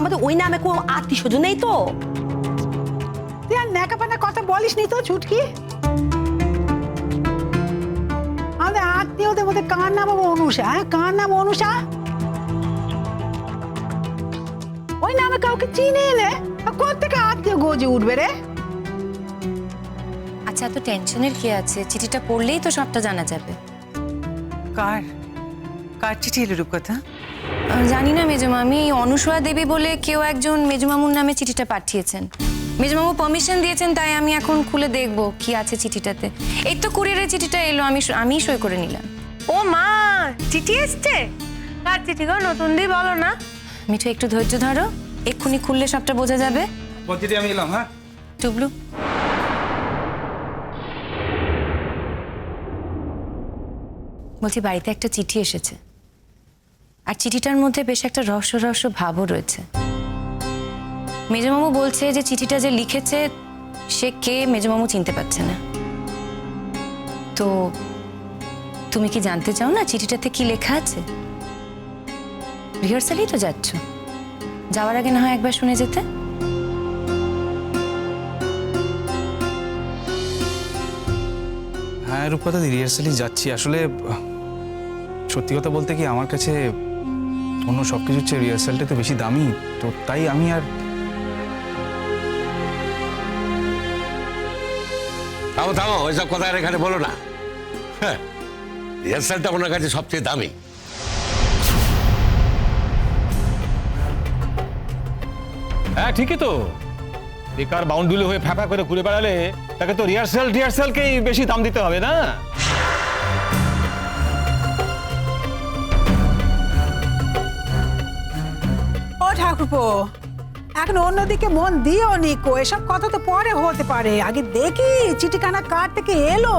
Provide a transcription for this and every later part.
আমাদের ওই নামে কোনো আত্মীয় স্বজন নেই তো। তুই আর ন্যাকাপানা কথা বলিস নি তো ছুটকি। আমাদের আত্মীয়দের মধ্যে কার নাম অনুষা? হ্যাঁ, কার নাম অনুষা? ওই নামে কাউকে চিনি নে, কোথেকে আত্মীয় গজে উঠবে রে? আচ্ছা, এত টেনশনের কি আছে? চিঠিটা পড়লেই তো সবটা জানা যাবে। কার কার চিঠি এলো রূপকথা? জানি না মেজমা, আমি অনুসয়া দেবী বলে কেউ একজন মেজমামুর নামে চিঠিটা পাঠিয়েছেন। মেজমামু পারমিশন দিয়েছেন, তাই আমি এখন খুলে দেখব কি আছে চিঠিটাতে। এই তো কুরিয়ারের চিঠিটা এলো, আমি সই করে নিলাম। ও মা, চিঠি এসছে? কার চিঠি গো? নতুন দি বলো না। মিঠু একটু ধৈর্য ধরো, এক্ষুনি খুললে সবটা বোঝা যাবে। চিঠি আমি এলাম। হ্যাঁ টুবলু, বলছি বাড়িতে একটা চিঠি এসেছে, আর চিঠিটার মধ্যে বেশ একটা রহস্য রহস্য ভাবও রয়েছে। মেজমামু বলছে যে চিঠিটা যে লিখেছে সে কে মেজমামু চিনতে পারছে না। তো তুমি কি জানতে চাও না চিঠিটাতে কি লেখা আছে? রিহার্সালেই তো যাচ্ছ, যাওয়ার আগে না হয় একবার শুনে যেতে। হ্যাঁ রূপকথা, রিহার্সালি যাচ্ছি। আসলে সত্যি কথা বলতে কি, আমার কাছে অন্য সব কিছু হচ্ছে রিহার্সালটা তো বেশি দামি, তো তাই আমি আর থামো থামো, ওইসব কথা আর এখানে বলো না। হ্যাঁ, রিহার্সালটা ওনার কাছে সবচেয়ে দামি। হ্যাঁ ঠিকই তো, বেকার বাউন্ডুলে হয়ে ফ্যাপা করে ঘুরে বেড়ালে তাকে তো রিহার্সালকেই বেশি দাম দিতে হবে না? ও ঠাকুরপো, এখন অন্যদিকে মন দিও নিকো, এসব কথা তো পরে হতে পারে। আগে দেখি চিঠিখানা কার থেকে এলো।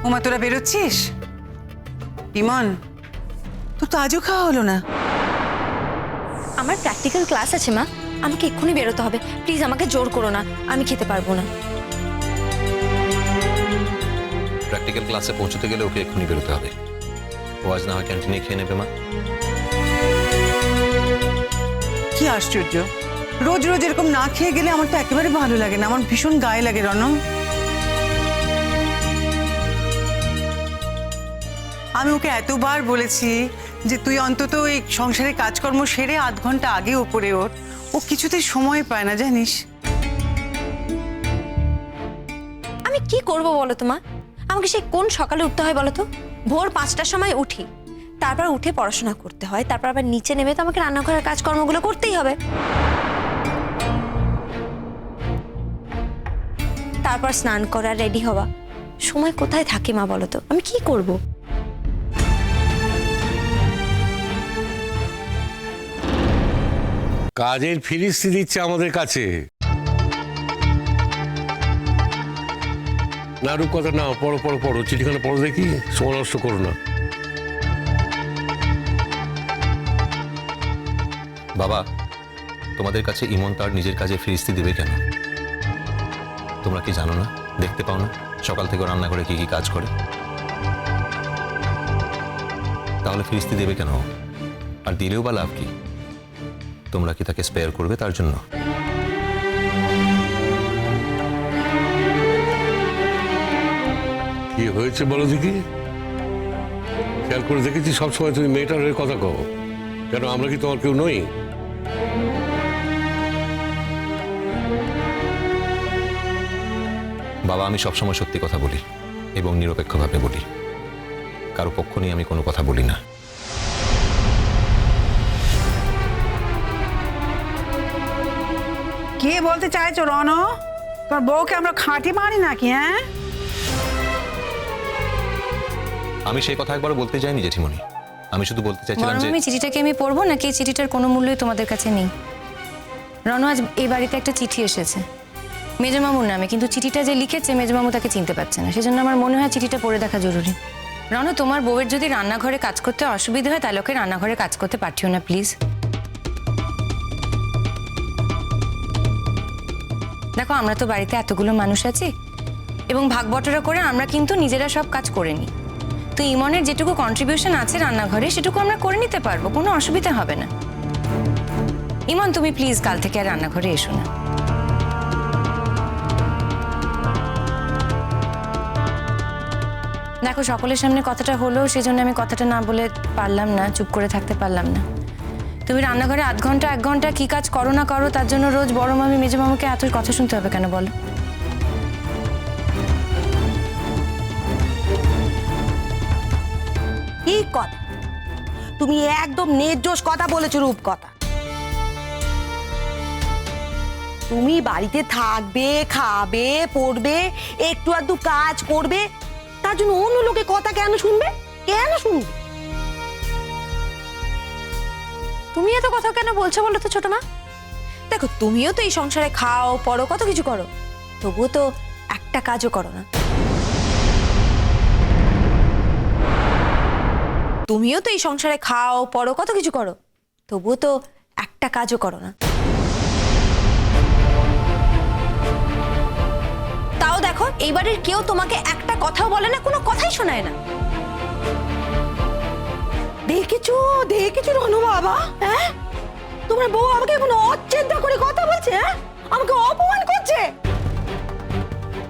ওমা, তোরা বেরোচ্ছিস? ইমন, তোর তো আজও খাওয়া হলো না। আমার প্র্যাকটিক্যাল ক্লাস আছে মা, আমাকে এক্ষুনি বেরোতে হবে। প্লিজ আমাকে জোর করো না, আমি খেতে পারবো না। প্র্যাকটিক্যাল ক্লাসে পৌঁছতে গেলে ওকে এক্ষুনি বেরোতে হবে। ও আজ না হয় ক্যান্টিনে খেয়ে নেবে মা। কি আশ্চর্য, রোজ রোজ এরকম না খেয়ে গেলে আমার তো একেবারে ভালো লাগে না, আমার ভীষণ গায়ে লাগে রনম। আমি ওকে এতবার বলেছি যে তুই অন্তত এই সংসারে কাজকর্ম সেরে 8 ঘন্টা আগে ওপরে ওঠ। ও কিছুতেই সময় পায় না জানিস। আমি কি করব বলো তো মা? আমাকে সেই কোন সকালে উঠতে হয় বলো তো? ভোর 5টার সময় উঠি, তারপর উঠে পড়াশোনা করতে হয়, তারপর আবার নিচে নেমে তো আমাকে রান্নাঘরের কাজকর্মগুলো করতেই হবে। তারপর স্নান করা, রেডি হওয়া। সময় কোথায় থাকে মা বলো তো? আমি কি করব? কাজের ফিরিস্তি দিচ্ছে আমাদের কাছে। না রূপকথা, না, পড়ো পড়ো পড়ো, চিঠিখানা পড়ো দেখি, সময় নষ্ট করো না। বাবা, তোমাদের কাছে ইমন তার নিজের কাজে ফিরিস্তি দেবে কেন? তোমরা কি জানো না, দেখতে পাও না সকাল থেকে রান্না করে কি কি কাজ করে? তাহলে ফিরিস্তি দেবে কেন? আর দিলেও বা লাভ কি? তোমরা কি তাকে স্পেয়ার করবে তার জন্য? কি হয়েছে বলো দেখি? খেয়াল করে দেখেছি সবসময় তুমি মেয়েটার হয়ে কথা কও। কেন, আমরা কি তোমার কেউ নই? বাবা, আমি সবসময় সত্যি কথা বলি এবং নিরপেক্ষভাবে বলি। কারো পক্ষ নিয়ে আমি কোনো কথা বলি না। কে বলতে চাইছো রন? তোর বউকে আমরা খাঁটি মারি নাকি? হ্যাঁ, আমি সেই কথা একবার বলতে চাইনি জেঠিমণি। আমি শুধু বলতে চাইছিলাম যে আমি চিঠিটাকে আমি পড়বো নাকি এই চিঠিটার কোনো মূল্যই তোমাদের কাছে নেই? রনু, আজ এই বাড়িতে একটা চিঠি এসেছে মেজমামুর নামে, কিন্তু চিঠিটা যে লিখেছে মেজমামু তাকে চিনতে পারছে না। সেজন্য আমার মনে হয় চিঠিটা পড়ে দেখা জরুরি। রনু, তোমার বউয়ের যদি রান্নাঘরে কাজ করতে অসুবিধা হয় তাহলে ওকে রান্নাঘরে কাজ করতে পাঠিও না প্লিজ। দেখো, আমরা তো বাড়িতে এতগুলো মানুষ আছি এবং ভাগ বটরা করে আমরা কিন্তু নিজেরা সব কাজ করে নিই। তো ইমনের যেটুকু কন্ট্রিবিউশন আছে রান্নাঘরে সেটুকু আমরা করে নিতে পারবো, কোনো অসুবিধা হবে না। ইমন তুমি প্লিজ কাল থেকে আর রান্নাঘরে এসো না। দেখো সকলের সামনে কথাটা হলো, সেজন্য আমি কথাটা না বলে পারলাম না, চুপ করে থাকতে পারলাম না। তুমি রান্নাঘরে 1 ঘন্টা 1 ঘন্টা কি কাজ করো না করো, তার জন্য রোজ বড় মামি মেজো মামাকে এত কথা শুনতে হবে কেন বলো? ঠিক কথা, তুমি একদম নির্দোষ কথা বলেছো, রূপকথা। তুমি বাড়িতে থাকবে, খাবে, পড়বে, একটু আধটু কাজ করবে, তার জন্য অন্য লোকে কথা কেন শুনবে? কেন শুনবে? তুমি এত কথা কেন বলছো বলো তো ছোট মা? দেখো তুমিও তো এই সংসারে খাও, পড়ো, কত কিছু করো, তবুও তো একটা কাজও করো না। তুমিও তো এই সংসারে খাও, পড়ো, কত কিছু করো, তবুও তো একটা কাজও করো না। তাও দেখো এই বাড়ির কেউ তোমাকে একটা কথাও বলে না, কোনো কথাই শোনায় না। দেখেছো দেখেছো রনু বাবা, হ্যাঁ তোমার বউ আমাকে কোনো অচিন্তা করে কথা বলছে, হ্যাঁ আমাকে অপমান করছে।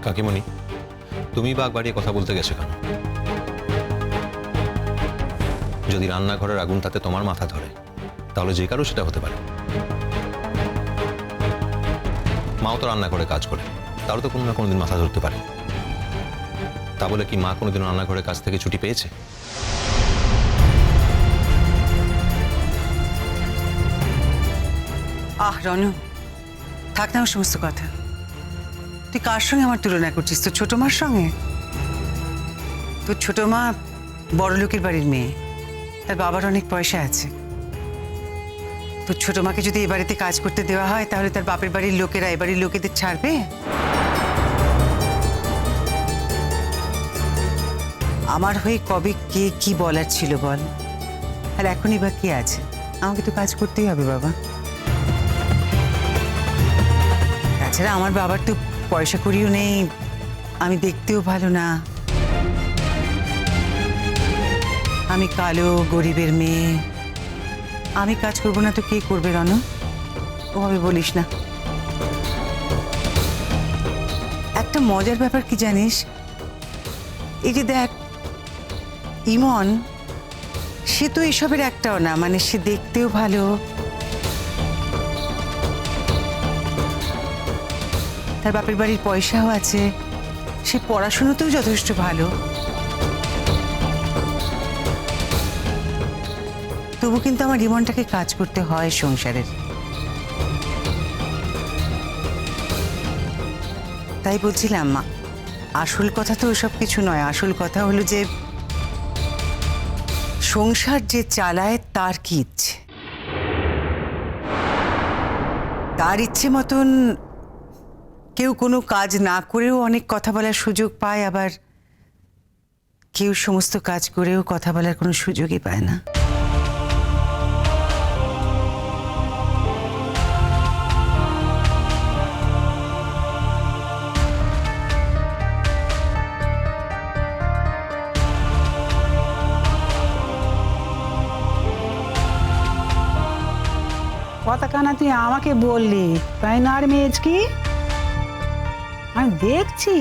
কাকিমণি, তুমি বাঘ বাড়িয়ে কথা বলতে গেছো কেন? যদি রান্নাঘরের আগুন তাতে তোমার মাথা ধরে, তাহলে যে কারো সেটা হতে পারে। মাও তো রান্না করে কাজ করে, তারও তো কোনো না কোনোদিন মাথা ধরতে পারে। তা বলে কি মা কোনোদিন রান্নাঘরের কাজ থেকে ছুটি পেয়েছে? আহ রনু, থাক না ওর সমস্ত কথা। তুই কার সঙ্গে আমার তুলনা করছিস? তোর ছোট মার সঙ্গে? তোর ছোট মা বড় লোকের বাড়ির মেয়ে, তার বাবার অনেক পয়সা আছে। তোর ছোট মাকে যদি এ বাড়িতে কাজ করতে দেওয়া হয়, তাহলে তার বাপের বাড়ির লোকেরা এ বাড়ির লোকেদের ছাড়বে? আমার হয়ে কবে কে কি বলার ছিল বল? আর এখনই বা কি আছে? আমাকে তো কাজ করতেই হবে বাবা। তাছাড়া আমার বাবার তো পয়সা কড়িও নেই, আমি দেখতেও ভালো না, আমি কালো গরিবের মেয়ে। আমি কাজ করব না তো কে করবে রনু? ওভাবে বলিস না। একটা মজার ব্যাপার কি জানিস, এই যে দেখ ইমন, সে তো এসবের একটাও না, মানে সে দেখতেও ভালো, তার বাপের বাড়ির পয়সাও আছে, সে পড়াশোনাতেও যথেষ্ট ভালো। তবু কিন্তু আমার ইমনটাকে কাজ করতে হয় সংসারের। তাই বলছিলাম, আসল কথা তো ওসব কিছু নয়, আসল কথা হলো যে সংসার যে চালায় তার কি ইচ্ছে, তার ইচ্ছে মতন কেউ কোনো কাজ না করেও অনেক কথা বলার সুযোগ পায়, আবার কেউ সমস্ত কাজ করেও কথা বলার কোনো সুযোগই পায় না। কথাখানা তুই আমাকে বললি, তাই না? আর মেজ কি আমি দেখছি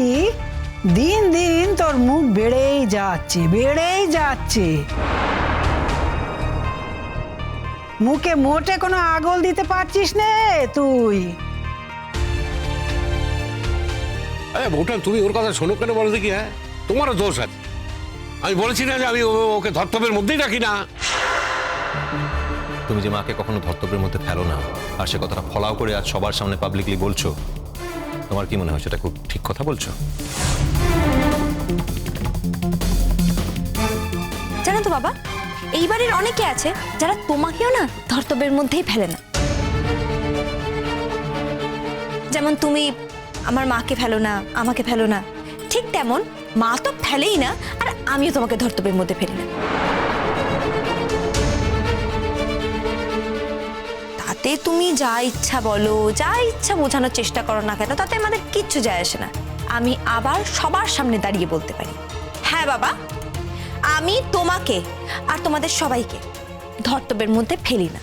দিন দিন তোর মুখ বেড়েই যাচ্ছে, বেড়েই যাচ্ছে। মুখে মোটে কোনো আগল দিতে পারছিস নে তুই। আরে বউটান, তুমি ওর কথা শোনো কেন বলো দেখি? হ্যাঁ, তোমারও দোষ আছে। আমি বলেছি না যে আমি ওকে ধর্তব্যের মধ্যেই রাখি না? তুমি যে মাকে কখনো ধর্তব্যের মধ্যে ফেলো না, আর সে কথাটা ফলাও করে আজ সবার সামনে পাবলিকলি বলছো, তোমার কি মনে হয় সেটা খুব ঠিক কথা বলছো? জানো তো বাবা, এই বাড়ির অনেকে আছে যারা তোমাকেও না ধর্তব্যের মধ্যেই ফেলে না। যেমন তুমি আমার মাকে ফেলো না, আমাকে ফেলো না, ঠিক তেমন মা তো ফেলেই না, আর আমিও তোমাকে ধর্তব্যের মধ্যে ফেলি না। তাতে তুমি যা ইচ্ছা বলো, যা ইচ্ছা বোঝানোর চেষ্টা করো না কেন, তাতে আমাদের কিচ্ছু যায় আসে না। আমি আবার সবার সামনে দাঁড়িয়ে বলতে পারি, হ্যাঁ বাবা, আমি তোমাকে আর তোমাদের সবাইকে ধর্তব্যের মধ্যে ফেলি না।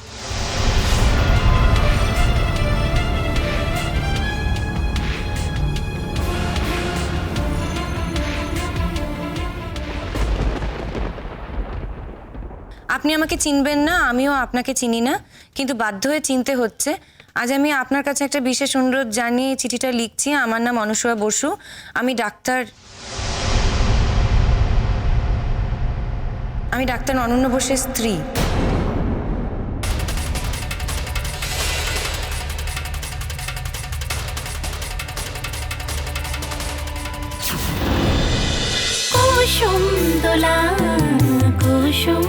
আপনি আমাকে চিনবেন না, আমিও আপনাকে চিনি না, কিন্তু বাধ্য হয়ে চিনতে হচ্ছে। আজ আমি আপনার কাছে একটা বিশেষ অনুরোধ জানিয়ে চিঠিটা লিখছি। আমার নাম অনুসয়া বসু, আমি ডাক্তার অনন্য বোসের স্ত্রী। কুসুম দোলা কুসুম